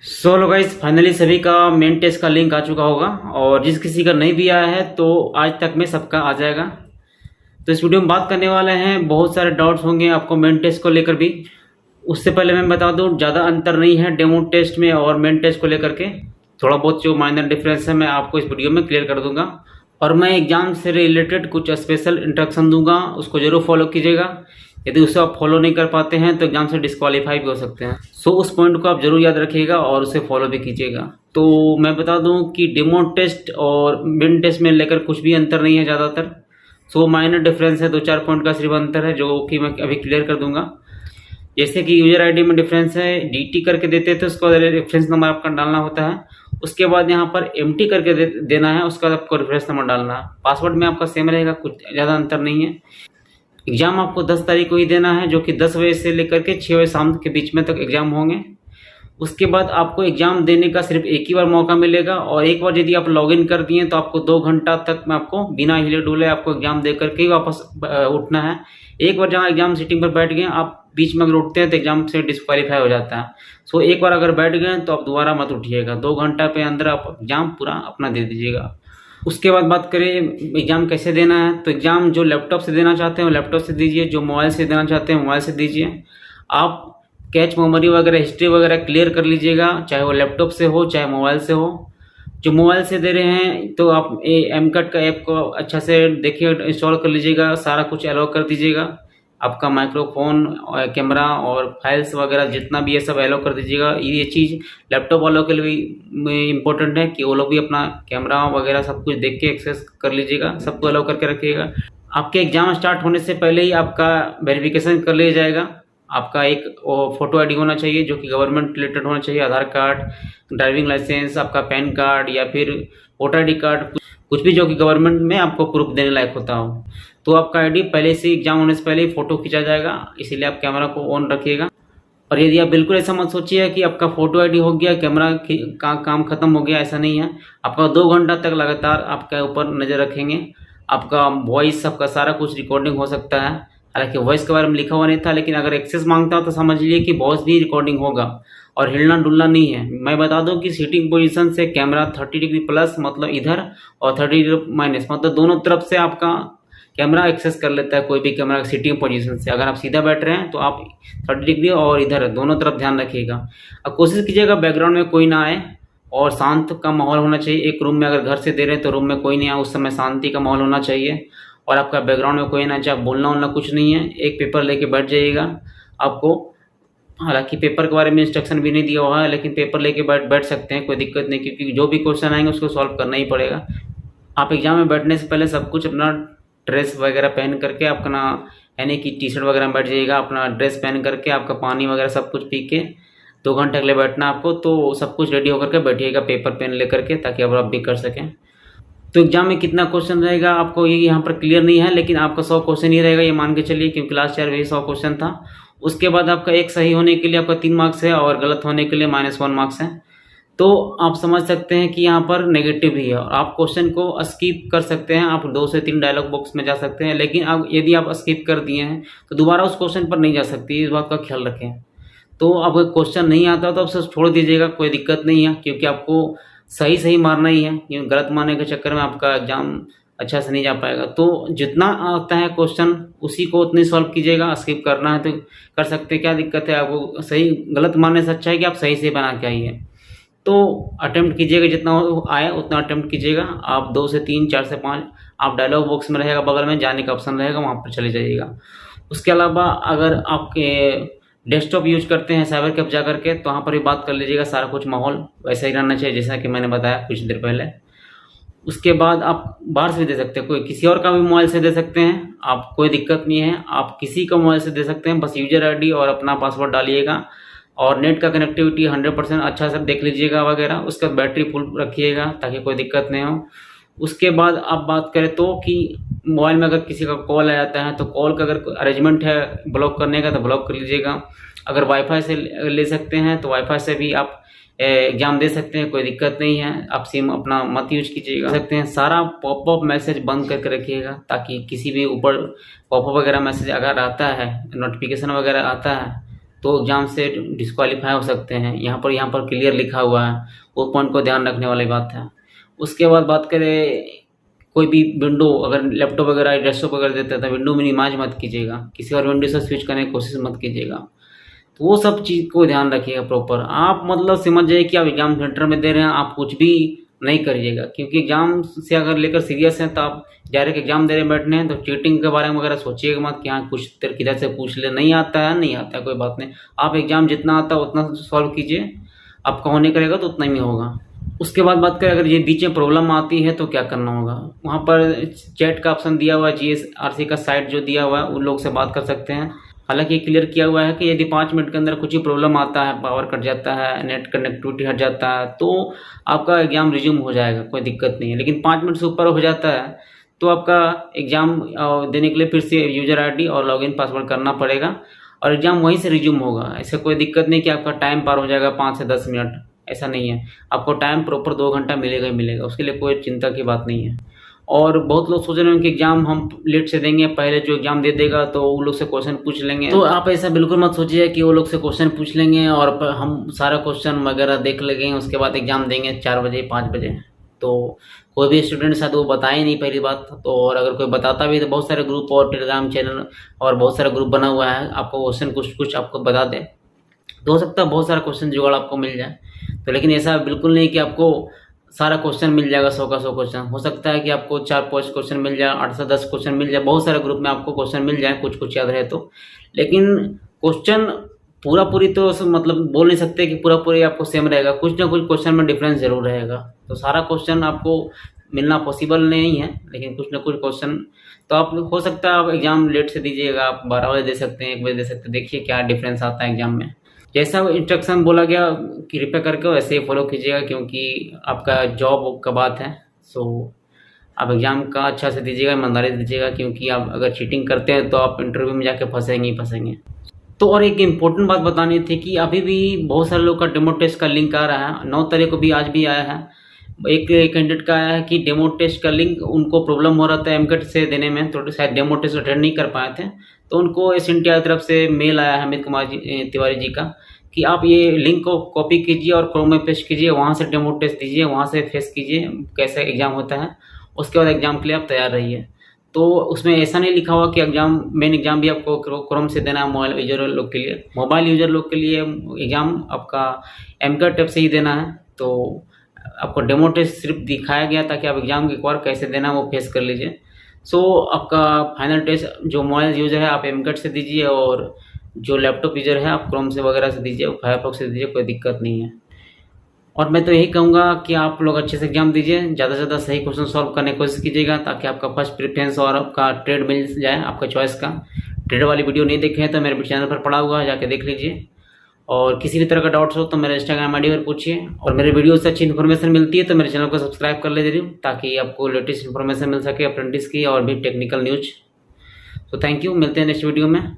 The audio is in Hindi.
लो गाइस, फाइनली सभी का मेन टेस्ट का लिंक आ चुका होगा और जिस किसी का नहीं भी आया है तो आज तक में सबका आ जाएगा। तो इस वीडियो में बात करने वाले हैं, बहुत सारे डाउट्स होंगे आपको मेन टेस्ट को लेकर भी। उससे पहले मैं बता दूं, ज़्यादा अंतर नहीं है डेमो टेस्ट में और मेन टेस्ट को लेकर के। थोड़ा बहुत जो माइनर डिफरेंस है मैं आपको इस वीडियो में क्लियर कर दूंगा और मैं एग्जाम से रिलेटेड कुछ स्पेशल इंस्ट्रक्शन दूंगा, उसको जरूर फॉलो कीजिएगा। यदि उसे आप फॉलो नहीं कर पाते हैं तो एग्जाम से डिस्क्वालीफाई भी हो सकते हैं। उस पॉइंट को आप जरूर याद रखिएगा और उसे फॉलो भी कीजिएगा। तो मैं बता दूं कि डेमो टेस्ट और मेन टेस्ट में लेकर कुछ भी अंतर नहीं है ज़्यादातर। माइनर डिफरेंस है, 2-4 पॉइंट का सिर्फ अंतर है जो कि मैं अभी क्लियर कर दूंगा। जैसे कि यूजर आईडी में डिफरेंस है, डीटी करके देते थे उसको रेफरेंस नंबर आपका डालना होता है। उसके बाद यहाँ पर एमटी करके देना है, उसका आपको रेफरेंस नंबर डालना है। पासवर्ड में आपका सेम रहेगा, कुछ ज़्यादा अंतर नहीं है। एग्ज़ाम आपको 10 तारीख को ही देना है, जो कि 10 बजे से लेकर के 6 बजे शाम के बीच में तक एग्ज़ाम होंगे। उसके बाद आपको एग्ज़ाम देने का सिर्फ एक ही बार मौका मिलेगा और एक बार यदि आप लॉगिन कर दिए तो आपको 2 घंटा तक में आपको बिना हिले डुले आपको एग्ज़ाम दे करके ही वापस उठना है। एक बार जहाँ एग्ज़ाम सीटिंग पर बैठ गए, आप बीच में अगर उठते हैं तो एग्ज़ाम से डिस्क्वालीफाई हो जाता है। एक बार अगर बैठ गए तो आप दोबारा मत उठिएगा, 2 घंटा पे अंदर आप एग्ज़ाम पूरा अपना दे दीजिएगा। उसके बाद बात करें एग्ज़ाम कैसे देना है, तो एग्ज़ाम जो लैपटॉप से देना चाहते हैं वो लैपटॉप से दीजिए, जो मोबाइल से देना चाहते हैं मोबाइल से दीजिए। आप कैच मेमोरी वगैरह हिस्ट्री वगैरह क्लियर कर लीजिएगा, चाहे वो लैपटॉप से हो चाहे मोबाइल से हो। जो मोबाइल से दे रहे हैं तो आप एमकट का ऐप को अच्छा से देखिए, इंस्टॉल कर लीजिएगा, सारा कुछ अलाउ कर दीजिएगा। आपका माइक्रोफोन और कैमरा और फाइल्स वगैरह जितना भी है सब अलाउ कर दीजिएगा। ये चीज़ लैपटॉप वालों के लिए भी इम्पोर्टेंट है कि वो लोग भी अपना कैमरा वगैरह सब कुछ देख के एक्सेस कर लीजिएगा, सबको अलाउ करके रखिएगा। आपके एग्ज़ाम स्टार्ट होने से पहले ही आपका वेरिफिकेशन कर लिया जाएगा। आपका एक फ़ोटो आईडी होना चाहिए जो कि गवर्नमेंट रिलेटेड होना चाहिए, आधार कार्ड, ड्राइविंग लाइसेंस, आपका पैन कार्ड या फिर वोटर आई डी कार्ड, कुछ भी जो कि गवर्नमेंट में आपको प्रूफ देने लायक होता हो। तो आपका आईडी पहले से एग्जाम होने से पहले ही फ़ोटो खींचा जाएगा, इसीलिए आप कैमरा को ऑन रखिएगा। और यदि आप बिल्कुल ऐसा मत सोचिए कि आपका फ़ोटो आईडी हो गया कैमरा का काम ख़त्म हो गया, ऐसा नहीं है। आपका 2 घंटा तक लगातार आपके ऊपर नज़र रखेंगे। आपका वॉइस, आपका सारा कुछ रिकॉर्डिंग हो सकता है। हालांकि वॉइस के बारे में लिखा हुआ नहीं था, लेकिन अगर एक्सेस मांगता हो तो समझ लीजिए कि वॉइस भी रिकॉर्डिंग होगा और हिलना डुलना नहीं है। मैं बता दूं कि सीटिंग पोजीशन से कैमरा 30 डिग्री प्लस मतलब इधर और 30 डिग्री माइनस मतलब दोनों तरफ से आपका कैमरा एक्सेस कर लेता है। कोई भी कैमरा सीटिंग पोजीशन से अगर आप सीधा बैठ रहे हैं तो आप 30 डिग्री और इधर दोनों तरफ ध्यान रखिएगा। अब कोशिश कीजिएगा बैकग्राउंड में कोई ना आए और शांत का माहौल होना चाहिए। एक रूम में अगर घर से दे रहे हैं तो रूम में कोई नहीं आए, उस समय शांति का माहौल होना चाहिए और आपका बैकग्राउंड में कोई ना चाहे, बोलना वोलना कुछ नहीं है। एक पेपर लेके बैठ जाइएगा। आपको हालांकि पेपर के बारे में इंस्ट्रक्शन भी नहीं दिया हुआ है, लेकिन पेपर लेके बैठ सकते हैं, कोई दिक्कत नहीं, क्योंकि जो भी क्वेश्चन आएंगे उसको सॉल्व करना ही पड़ेगा। आप एग्जाम में बैठने से पहले सब कुछ अपना ड्रेस वगैरह पहन करके अपना, यानी कि टी शर्ट वगैरह में बैठ जाइएगा, अपना ड्रेस पहन करके आपका पानी वगैरह सब कुछ पी के 2 घंटे के लिए बैठना आपको। तो सब कुछ रेडी होकर के बैठिएगा पेपर पेन लेकर के, ताकि अब आप भी कर सकें। तो एग्जाम में कितना क्वेश्चन रहेगा आपको ये यहाँ पर क्लियर नहीं है, लेकिन आपका 100 क्वेश्चन ही रहेगा, ये मान के चलिए, क्योंकि लास्ट ईयर वही 100 क्वेश्चन था। उसके बाद आपका एक सही होने के लिए आपका 3 मार्क्स है और गलत होने के लिए -1 मार्क्स है। तो आप समझ सकते हैं कि यहाँ पर नेगेटिव ही है और आप क्वेश्चन को स्किप कर सकते हैं। आप 2 से 3 डायलॉग बॉक्स में जा सकते हैं, लेकिन अब यदि आप स्किप कर दिए हैं तो दोबारा उस क्वेश्चन पर नहीं जा सकती, इस बात का ख्याल रखें। तो अब क्वेश्चन नहीं आता तो आप सब छोड़ दीजिएगा, कोई दिक्कत नहीं है, क्योंकि आपको सही मारना ही है। क्योंकि गलत मारने के चक्कर में आपका एग्जाम अच्छा से नहीं जा पाएगा। तो जितना आता है क्वेश्चन उसी को उतनी सॉल्व कीजिएगा। स्किप करना है तो कर सकते हैं, क्या दिक्कत है आपको। सही गलत मारने से अच्छा है कि आप सही से बना के आइए। तो अटेम्प्ट कीजिएगा, जितना आए उतना अटेम्प्ट कीजिएगा। आप 2 से 3, 4 से 5, आप डायलॉग बॉक्स में रहेगा बगल में जाने का ऑप्शन रहेगा, वहाँ पर चले जाइएगा। उसके अलावा अगर आपके डेस्कटॉप यूज करते हैं साइबर कैफ जा करके, तो वहाँ पर भी बात कर लीजिएगा। सारा कुछ माहौल वैसा ही रहना चाहिए जैसा कि मैंने बताया कुछ देर पहले। उसके बाद आप बाहर से भी दे सकते हैं, कोई किसी और का भी मोबाइल से दे सकते हैं, आप कोई दिक्कत नहीं है, आप किसी का मोबाइल से दे सकते हैं। बस यूजर आईडी और अपना पासवर्ड डालिएगा और नेट का कनेक्टिविटी 100% अच्छा से देख लीजिएगा वगैरह। उसके बाद बैटरी फुल रखिएगा ताकि कोई दिक्कत नहीं हो। उसके बाद आप बात करें तो कि मोबाइल में अगर किसी का कॉल आ जाता है तो कॉल का अगर अरेंजमेंट है ब्लॉक करने का तो ब्लॉक कर लीजिएगा। अगर वाईफाई से ले सकते हैं तो वाईफाई से भी आप एग्ज़ाम दे सकते हैं, कोई दिक्कत नहीं है। आप सिम अपना मत यूज कीजिएगा सकते हैं। सारा पॉपअप मैसेज बंद करके रखिएगा, ताकि किसी भी ऊपर पॉपअप वगैरह मैसेज अगर आता है, नोटिफिकेशन वगैरह आता है तो एग्ज़ाम से डिस्क्वालीफाई हो सकते हैं। यहाँ पर क्लियर लिखा हुआ है, वो पॉइंट को ध्यान रखने वाली बात है। उसके बाद बात करें, कोई भी विंडो अगर लैपटॉप वगैरह डेस्कटॉप वगैरह देता है तो विंडो मिनिमाइज मत कीजिएगा, किसी और विंडो से स्विच करने की कोशिश मत कीजिएगा। तो वो सब चीज़ को ध्यान रखिएगा प्रॉपर। आप मतलब समझ जाइए कि आप एग्ज़ाम सेंटर में दे रहे हैं, आप कुछ भी नहीं करिएगा, क्योंकि एग्ज़ाम से अगर लेकर सीरियस हैं तो आप डायरेक्ट एग्ज़ाम देने बैठने हैं तो चीटिंग के बारे में वगैरह सोचिएगा मत कि हाँ कुछ किधर से पूछ ले। नहीं आता है, नहीं आता है, कोई बात नहीं। आप एग्ज़ाम जितना आता है उतना सॉल्व कीजिए, आपका होने करेगा तो उतना ही होगा। उसके बाद बात करें, अगर ये बीच में प्रॉब्लम आती है तो क्या करना होगा। वहाँ पर चैट का ऑप्शन दिया हुआ है, GSRC का साइट जो दिया हुआ है उन लोग से बात कर सकते हैं। हालांकि ये क्लियर किया हुआ है कि यदि 5 मिनट के अंदर कुछ ही प्रॉब्लम आता है, पावर कट जाता है, नेट कनेक्टिविटी हट जाता है, तो आपका एग्ज़ाम रिज्यूम हो जाएगा, कोई दिक्कत नहीं है। लेकिन 5 मिनट से ऊपर हो जाता है तो आपका एग्ज़ाम देने के लिए फिर से यूज़र ID और लॉगिन पासवर्ड करना पड़ेगा और एग्ज़ाम वहीं से रिज्यूम होगा। ऐसे कोई दिक्कत नहीं कि आपका टाइम पार हो जाएगा 5 से 10 मिनट, ऐसा नहीं है। आपको टाइम प्रॉपर 2 घंटा मिलेगा ही मिलेगा, उसके लिए कोई चिंता की बात नहीं है। और बहुत लोग सोच रहे हैं कि एग्ज़ाम हम लेट से देंगे, पहले जो एग्ज़ाम दे देगा तो उन लोग से क्वेश्चन पूछ लेंगे। तो आप ऐसा बिल्कुल मत सोचिए कि वो लोग से क्वेश्चन पूछ लेंगे और हम सारा क्वेश्चन वगैरह देख लेंगे, उसके बाद एग्ज़ाम देंगे 4 बजे 5 बजे। तो कोई भी स्टूडेंट शायद वो बताए नहीं, पहली बात तो। और अगर कोई बताता भी तो बहुत सारे ग्रुप और टेलीग्राम चैनल और बहुत सारा ग्रुप बना हुआ है, आपको क्वेश्चन कुछ आपको बता दे तो हो सकता है बहुत सारा क्वेश्चन जुगाड़ आपको मिल जाए। तो लेकिन ऐसा बिल्कुल नहीं कि आपको सारा क्वेश्चन मिल जाएगा, 100 का 100 क्वेश्चन। हो सकता है कि आपको 4-5 क्वेश्चन मिल जाए, 8 से 10 क्वेश्चन मिल जाए, बहुत सारे ग्रुप में आपको क्वेश्चन मिल जाए, कुछ याद रहे तो। लेकिन क्वेश्चन पूरी तो मतलब बोल नहीं सकते कि पूरी आपको सेम रहेगा, कुछ ना कुछ क्वेश्चन में डिफरेंस जरूर रहेगा। तो सारा क्वेश्चन आपको मिलना पॉसिबल नहीं है, लेकिन कुछ ना कुछ क्वेश्चन तो आप हो सकता है आप एग्ज़ाम लेट से दीजिएगा, आप 12 बजे दे सकते हैं, 1 बजे दे सकते हैं, देखिए क्या डिफरेंस आता है एग्ज़ाम में। जैसा इंस्ट्रक्शन बोला गया कृपया करके वैसे ही फॉलो कीजिएगा, क्योंकि आपका जॉब का बात है। सो आप एग्ज़ाम का अच्छा से दीजिएगा, ईमानदारी से दीजिएगा, क्योंकि आप अगर चीटिंग करते हैं तो आप इंटरव्यू में जाके फंसेंगे ही फंसेंगे। तो और एक इम्पोर्टेंट बात बतानी थी कि अभी भी बहुत सारे लोग का डेमो टेस्ट का लिंक आ रहा है, 9 तारीख को भी आज भी आया है। एक कैंडिडेट का आया है कि डेमो टेस्ट का लिंक उनको प्रॉब्लम हो रहा था एमकेट से देने में, तो शायद डेमो टेस्ट अटेंड नहीं कर पाए थे। तो उनको एसएनटीआर की तरफ से मेल आया है अमित कुमार तिवारी जी का कि आप ये लिंक को कॉपी कीजिए और क्रोम में पेस्ट कीजिए, वहाँ से डेमो टेस्ट दीजिए, वहाँ से फेस कीजिए कैसा एग्ज़ाम होता है, उसके बाद एग्ज़ाम के लिए आप तैयार रहिए। तो उसमें ऐसा नहीं लिखा हुआ कि मेन एग्ज़ाम भी आपको क्रोम से देना है मोबाइल यूजर लोग के लिए। मोबाइल यूजर लोग के लिए एग्ज़ाम आपका एमकेट ऐप से ही देना है। तो आपको डेमो टेस्ट सिर्फ दिखाया गया ताकि आप एग्ज़ाम एक बार कैसे देना है वो फेस कर लीजिए। सो आपका फाइनल टेस्ट जो मोबाइल यूज़र है आप एमकेट से दीजिए, और जो लैपटॉप यूज़र है आप क्रोम से वगैरह से दीजिए, फायरफॉक्स से दीजिए, कोई दिक्कत नहीं है। और मैं तो यही कहूँगा कि आप लोग अच्छे से एग्ज़ाम दीजिए, ज़्यादा से ज़्यादा सही क्वेश्चन सॉल्व करने की कोशिश कीजिएगा, ताकि आपका फर्स्ट प्रेफरेंस और आपका ट्रेड मिल जाए आपका चॉइस का। ट्रेड वाली वीडियो नहीं देखे हैं तो मेरे चैनल पर पड़ा हुआ है, जाके देख लीजिए। और किसी भी तरह का डाउट्स हो तो मेरे इंस्टाग्राम ID पर पूछिए, और मेरे वीडियो से अच्छी इन्फॉर्मेशन मिलती है तो मेरे चैनल को सब्सक्राइब कर लीजिए, ताकि आपको लेटेस्ट इन्फॉर्मेशन मिल सके अप्रेंटिस की और भी टेक्निकल न्यूज। तो थैंक यू, मिलते हैं नेक्स्ट वीडियो में।